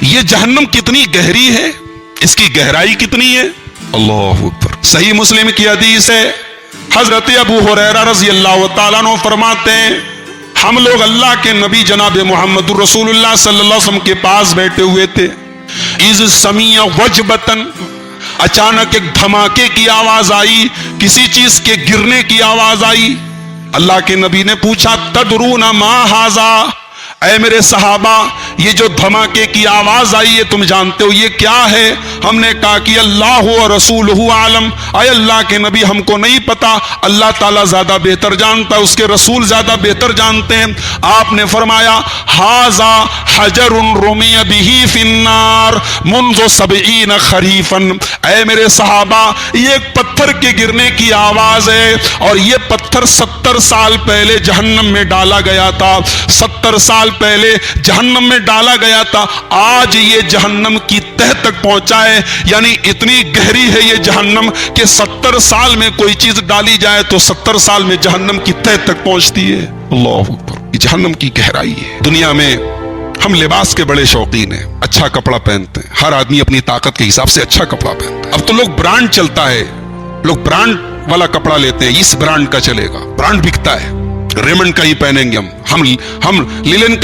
یہ جہنم کتنی گہری ہے، اس کی گہرائی کتنی ہے. اللہ اکبر. صحیح مسلم کی حدیث ہے، حضرت ابو ہریرہ رضی اللہ تعالیٰ عنہ فرماتے ہیں ہم لوگ اللہ کے نبی جناب محمد رسول اللہ صلی اللہ علیہ وسلم کے پاس بیٹھے ہوئے تھے. اذ سمیع وجبتن، اچانک ایک دھماکے کی آواز آئی، کسی چیز کے گرنے کی آواز آئی. اللہ کے نبی نے پوچھا تدرون ما ھذا، اے میرے صحابہ یہ جو دھماکے کی آواز آئی ہے تم جانتے ہو یہ کیا ہے؟ ہم نے کہا کہ اللہ و رسولہ عالم، اے اللہ کے نبی ہم کو نہیں پتا، اللہ تعالیٰ زیادہ بہتر جانتا ہے، اس کے رسول زیادہ بہتر جانتے ہیں. آپ نے فرمایا ھذا حجر رمی بہ فی النار منذ 70 خریفا، اے میرے صحابہ یہ ایک پتھر کے گرنے کی آواز ہے اور یہ پتھر 70 سال پہلے جہنم میں ڈالا گیا تھا، 70 سال پہلے جہنم میں ڈالا گیا تھا، آج یہ جہنم کی تہ تک پہنچا ہے. یعنی اتنی گہری ہے یہ جہنم کہ 70 سال میں کوئی چیز ڈالی جائے تو 70 سال میں جہنم کی تہ تک پہنچتی ہے. اللہ اکبر. یہ جہنم کی گہرائی ہے. دنیا میں ہم لباس کے بڑے شوقین ہیں، اچھا کپڑا پہنتے ہیں، ہر آدمی اپنی طاقت کے حساب سے اچھا کپڑا پہنتا ہے. اب تو لوگ برانڈ چلتا ہے، لوگ برانڈ والا کپڑا لیتے ہیں، اس برانڈ کا چلے گا، برانڈ بکتا ہے، ریمنڈ کا ہی پہنیں گے ہم لینن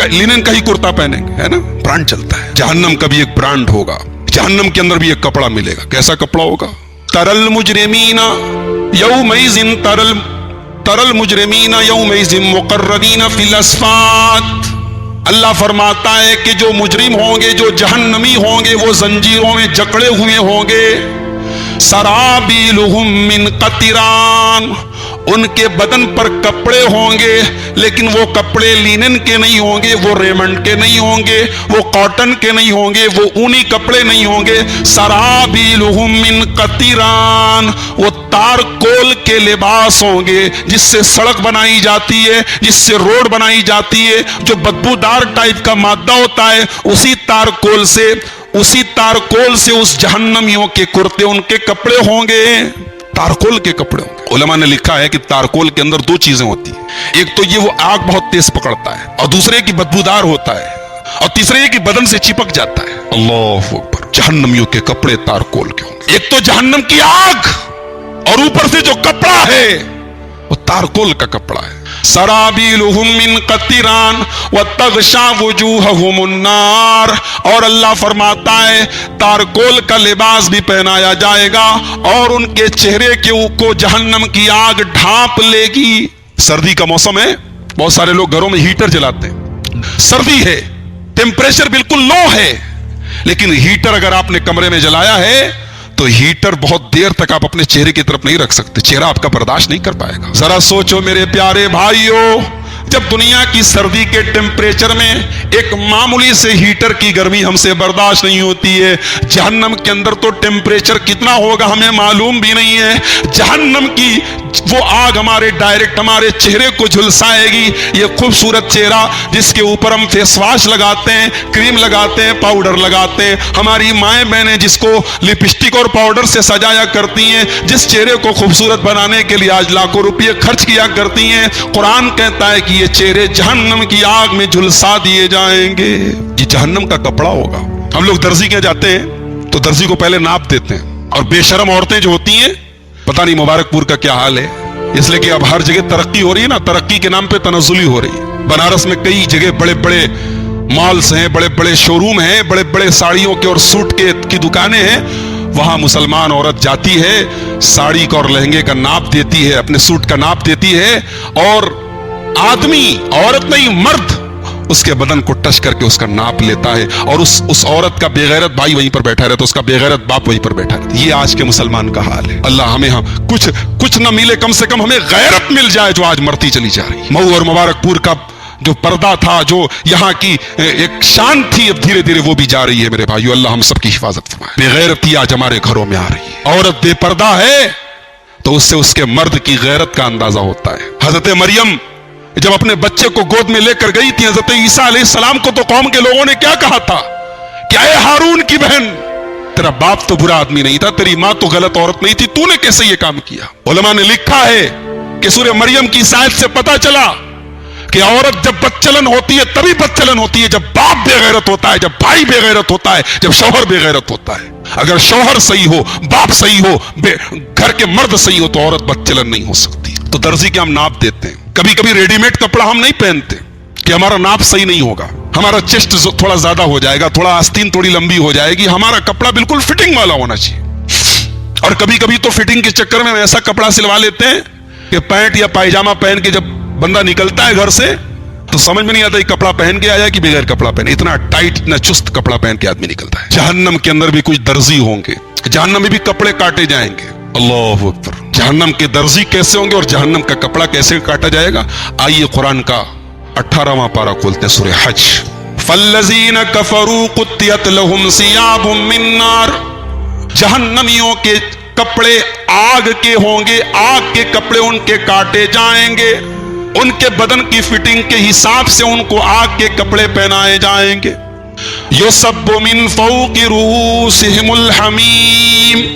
کا ہی کرتا پہنیں گے، ہے نا، برانڈ چلتا ہے. جہنم کا بھی ایک برانڈ ہوگا، جہنم کے اندر بھی ایک کپڑا ملے گا. کیسا کپڑا ہوگا؟ ترل مجرمین یومئذ ترل مجرمین یومئذ مقرنین فی الاصفاد. اللہ فرماتا ہے کہ جو مجرم ہوں گے، جو جہنمی ہوں گے، وہ زنجیروں میں جکڑے ہوئے ہوں گے. سرابیلہم من قطران، ان کے بدن پر کپڑے ہوں گے لیکن وہ کپڑے لینن کے نہیں ہوں گے، وہ ریمنڈ کے نہیں ہوں گے، وہ کاٹن کے نہیں ہوں گے، وہ اونی کپڑے نہیں ہوں گے. سرابیلہم من قطران، وہ تارکول کے لباس ہوں گے جس سے سڑک بنائی جاتی ہے، جس سے روڈ بنائی جاتی ہے، جو بدبودار ٹائپ کا مادہ ہوتا ہے اسی تارکول سے اس جہنمیوں کے کرتے، ان کے کپڑے ہوں گے، تارکول کے کپڑے ہوں گے. علماء نے لکھا ہے کہ تارکول کے اندر 2 چیزیں ہوتی ہیں، ایک تو یہ وہ آگ بہت تیز پکڑتا ہے، اور دوسرے کی بدبودار ہوتا ہے، اور تیسرے یہ کہ بدن سے چپک جاتا ہے. اللہ اکبر. جہنمیوں کے کپڑے تارکول کے ہوں گے. ایک تو جہنم کی آگ اور اوپر سے جو کپڑا ہے وہ تارکول کا کپڑا ہے. سرابیلہم من قطران وتغشا وجوہہم النار، اور اللہ فرماتا ہے تارکول کا لباس بھی پہنایا جائے گا اور ان کے چہرے کے اوپر جہنم کی آگ ڈھانپ لے گی. سردی کا موسم ہے، بہت سارے لوگ گھروں میں ہیٹر جلاتے ہیں، سردی ہے، ٹیمپریچر بالکل لو ہے، لیکن ہیٹر اگر آپ نے کمرے میں جلایا ہے تو ہیٹر بہت دیر تک آپ اپنے چہرے کی طرف نہیں رکھ سکتے، چہرہ آپ کا برداشت نہیں کر پائے گا. ذرا سوچو میرے پیارے بھائیو، جب دنیا کی سردی کے ٹیمپریچر میں ایک معمولی سے ہیٹر کی گرمی ہم سے برداشت نہیں ہوتی ہے، جہنم کے اندر تو ٹیمپریچر کتنا ہوگا ہمیں معلوم بھی نہیں ہے. جہنم کی وہ آگ ڈائریکٹ ہمارے چہرے کو جھلسائے گی. یہ خوبصورت چہرہ جس کے اوپر ہم فیس واش لگاتے ہیں، کریم لگاتے ہیں، پاؤڈر لگاتے ہیں، ہماری مائیں بہنیں جس کو لپسٹک اور پاؤڈر سے سجایا کرتی ہیں، جس چہرے کو خوبصورت بنانے کے لیے آج لاکھوں روپے خرچ کیا کرتی ہیں، قرآن کہتا ہے کہ یہ چہرے جہنم کی آگ میں جھلسا دیے جائیں گے. یہ جہنم کا کپڑا ہوگا. ہم لوگ درزی کے جاتے ہیں تو درزی کو پہلے ناپ دیتے ہیں، اور بے شرم عورتیں جو ہوتی ہیں، پتہ نہیں مبارک پور کا کیا حال ہے، اس لیے کہ اب ہر جگہ ترقی ہو رہی ہے نا، ترقی کے نام پہ تنزلی ہو رہی ہے. بنارس میں کئی جگہ بڑے بڑے مالز ہیں، بڑے بڑے شو روم ہیں، بڑے بڑے ساڑیوں کے اور سوٹ کی دکانیں ہیں. وہاں مسلمان عورت جاتی ہے، ساڑی کا اور لہنگے کا ناپ دیتی ہے، اپنے سوٹ کا ناپ دیتی ہے، اور آدمی، عورت نہیں مرد، اس کے بدن کو ٹچ کر کے اس کا ناپ لیتا ہے، اور اس عورت کا بے غیرت بھائی وہیں پر بیٹھا رہتا ہے، اس کا بے غیرت باپ وہیں پر بیٹھا رہتا ہے. یہ آج کے مسلمان کا حال ہے. اللہ ہمیں کچھ نہ ملے، کم سے کم ہمیں غیرت مل جائے جو آج مرتی چلی جا رہی ہے. مئو اور مبارک پور کا جو پردہ تھا، جو یہاں کی ایک شان تھی، اب دھیرے دھیرے وہ بھی جا رہی ہے. میرے بھائیو، اللہ ہم سب کی حفاظت فرمائے. بے غیرتی آج ہمارے گھروں میں آ رہی ہے. عورت بے پردہ ہے تو اس سے اس کے مرد کی غیرت کا اندازہ ہوتا ہے. حضرت مریم جب اپنے بچے کو گود میں لے کر گئی تھی حضرت عیسیٰ علیہ السلام کو، تو قوم کے لوگوں نے کیا کہا تھا کہ اے ہارون کی بہن، تیرا باپ تو برا آدمی نہیں تھا، تیری ماں تو غلط عورت نہیں تھی، تو نے کیسے یہ کام کیا؟ علماء نے لکھا ہے کہ سورہ مریم کی آیت سے پتا چلا کہ عورت جب بدچلن ہوتی ہے تبھی بدچلن ہوتی ہے جب باپ بے غیرت ہوتا ہے, جب بھائی بے غیرت ہوتا ہے, جب شوہر بے غیرت ہوتا ہے. اگر شوہر صحیح ہو, باپ صحیح ہو, گھر کے مرد صحیح ہو تو عورت بدچلن نہیں ہو سکتی. تو درزی کے ہم ناپ دیتے ہیں. کبھی کبھی ریڈی میڈ کپڑا ہم نہیں پہنتے کہ ہمارا ناپ صحیح نہیں ہوگا, ہمارا چیسٹ تھوڑا زیادہ ہو جائے گا, تھوڑا آستین تھوڑی لمبی ہو جائے گی. ہمارا کپڑا بالکل فٹنگ والا ہونا چاہیے. اور کبھی کبھی تو فٹنگ کے چکر میں ایسا کپڑا سلوا لیتے ہیں کہ پینٹ یا پائجامہ پہن کے جب بندہ نکلتا ہے گھر سے تو سمجھ میں نہیں آتا یہ کپڑا پہن کے آیا کہ بغیر کپڑا پہنے. اتنا ٹائٹ, اتنا چست کپڑا پہن کے آدمی نکلتا ہے. جہنم کے اندر بھی کچھ درزی ہوں گے, جہنم میں بھی کپڑے کاٹے جائیں گے. اللہ اکبر. جہنم کے درزی کیسے ہوں گے اور جہنم کا کپڑا کیسے کاٹا جائے گا؟ آئیے قرآن کا 18واں پارہ کھولتے ہیں, سورہ حج. فالذین کفروا قطعت لهم ثیاب من نار. جہنمیوں کے کپڑے آگ کے ہوں گے, آگ کے کپڑے ان کے کاٹے جائیں گے. ان کے بدن کی فٹنگ کے حساب سے ان کو آگ کے کپڑے پہنائے جائیں گے. یصب من فوق رؤوسہم الحمیم.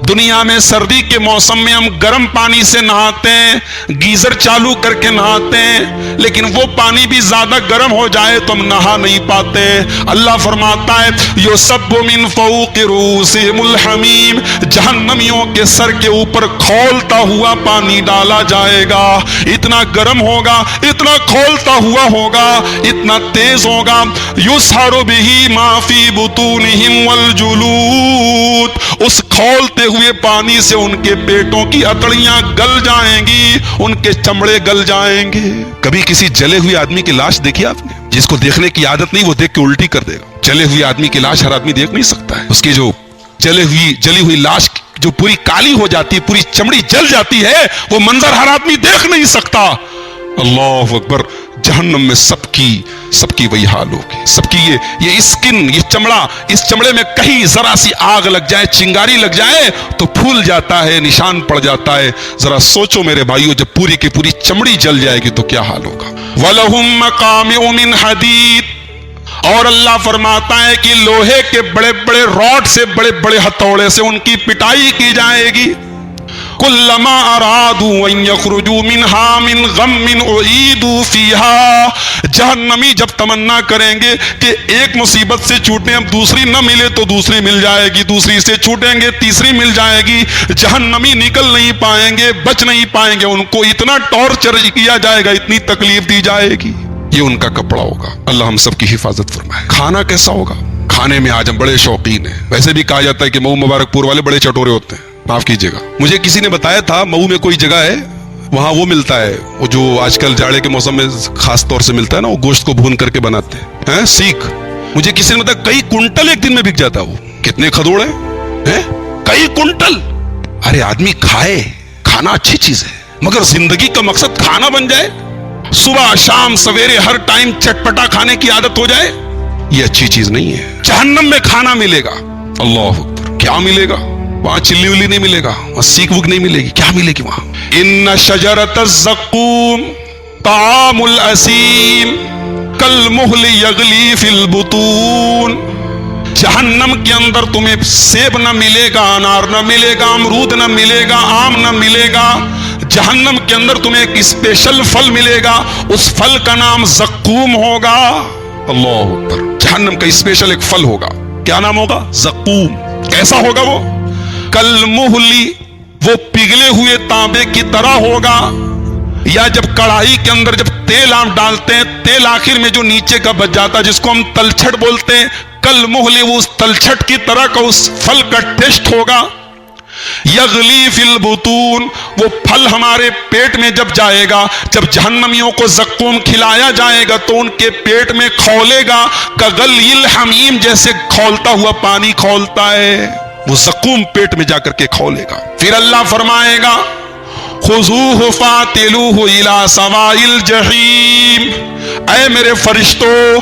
دنیا میں سردی کے موسم میں ہم گرم پانی سے نہاتے ہیں, گیزر چالو کر کے نہاتے ہیں, لیکن وہ پانی بھی زیادہ گرم ہو جائے تو ہم نہا نہیں پاتے. اللہ فرماتا ہے یصب من فوق رؤوسہم الحمیم. جہنمیوں کے سر کے اوپر کھولتا ہوا پانی ڈالا جائے گا. اتنا گرم ہوگا, اتنا کھولتا ہوا ہوگا, اتنا تیز ہوگا. یسحر بہ ما فی بطونہم والجلود. اس کھولتے ہوئے پانی سے ان کے پیٹوں کی اتڑیاں گل جائیں گی, ان کے چمڑے گل جائیں گے. کبھی کسی جلے ہوئے آدمی کی لاش دیکھی آپ نے؟ جس کو دیکھنے کی عادت نہیں وہ دیکھ کے الٹی کر دے گا. جلے ہوئے آدمی کی لاش ہر آدمی دیکھ نہیں سکتا ہے. اس کی جو جلی ہوئی لاش جو پوری کالی ہو جاتی ہے, پوری چمڑی جل جاتی ہے, وہ منظر ہر آدمی دیکھ نہیں سکتا. اللہ اکبر. جہنم میں سب کی وہی حال ہوگی. سب کی یہ اسکن, یہ چمڑا, اس چمڑے میں کہیں ذرا سی آگ لگ جائے, چنگاری لگ جائے تو پھول جاتا ہے, نشان پڑ جاتا ہے. ذرا سوچو میرے بھائیو, جب پوری کی پوری چمڑی جل جائے گی تو کیا حال ہوگا. وَلَهُمْ مَقَامِعُ مِنْ حَدِيدٍ. اور اللہ فرماتا ہے کہ لوہے کے بڑے بڑے راڈ سے, بڑے بڑے ہتھوڑے سے ان کی پٹائی کی جائے گی. کلما ارادوا ان یخرجوا منها من غم اعیدوا فیها. جہنمی جب تمنا کریں گے کہ ایک مصیبت سے چھوٹیں, اب دوسری نہ ملے تو دوسری مل جائے گی, دوسری سے چھوٹیں گے تیسری مل جائے گی. جہنمی نکل نہیں پائیں گے, بچ نہیں پائیں گے. ان کو اتنا ٹارچر کیا جائے گا, اتنی تکلیف دی جائے گی. یہ ان کا کپڑا ہوگا. اللہ ہم سب کی حفاظت فرمائے. کھانا کیسا ہوگا؟ کھانے میں آج ہم بڑے شوقین ہیں. ویسے بھی کہا جاتا ہے کہ مئو مبارک پور والے بڑے چٹورے ہوتے ہیں, معاف کیجیے گا. مجھے کسی نے بتایا تھا مئو میں کوئی جگہ ہے, وہاں وہ ملتا ہے, وہ جو آج کل جاڑے کے موسم میں خاص طور سے ملتا ہے نا, وہ گوشت کو بھون کر کے بناتے ہیں, سیخ. مجھے کسی نے بتایا کئی کنٹل ایک دن میں بک جاتا. وہ کتنے کھدوڑ ہیں, کئی کنٹل. ارے آدمی کھائے, کھانا اچھی چیز ہے, مگر زندگی کا مقصد کھانا بن جائے, صبح شام سویرے ہر ٹائم چٹپٹا کھانے کی عادت ہو جائے, یہ اچھی چیز نہیں ہے. جہنم میں کھانا ملے گا. اللہ اکبر. کیا ملے گا وہاں؟ چلی ولی نہیں ملے گا, وہاں سیک وک نہیں ملے گی. کیا ملے گی وہاں؟ ان شجرۃ الزقوم طعام الاسیم کالمہل یغلی فی البطون. جہنم کے اندر تمہیں سیب نہ ملے گا, انار نہ ملے گا, امرود نہ ملے گا, آم نہ ملے گا. جہنم کے اندر تمہیں ایک اسپیشل پھل ملے گا, اس پھل کا نام زقوم ہوگا. اللہ اکبر. جہنم کا اسپیشل ایک پھل ہوگا. کیا نام ہوگا؟ زقوم. کیسا ہوگا وہ؟ کالمہلی, وہ پگھلے ہوئے تانبے کی طرح ہوگا. یا جب کڑھائی کے اندر جب تیل آپ ڈالتے ہیں, تیل آخر میں جو نیچے کا بچ جاتا ہے جس کو ہم تلچھٹ بولتے ہیں, کالمہلی, وہ اس تلچھٹ کی طرح کا اس پھل کا ٹیسٹ ہوگا. یغلی فی البطون, وہ پھل ہمارے پیٹ میں جب جائے گا, جب جہنمیوں کو زقوم کھلایا جائے گا تو ان کے پیٹ میں کھولے گا کغلی الحمیم, جیسے کھولتا ہوا پانی کھولتا ہے. وہ زقوم پیٹ میں جا کر کے کھولے گا. پھر اللہ فرمائے گا خذوہ فاعتلوہ الی سواء الجحیم. اے میرے فرشتوں,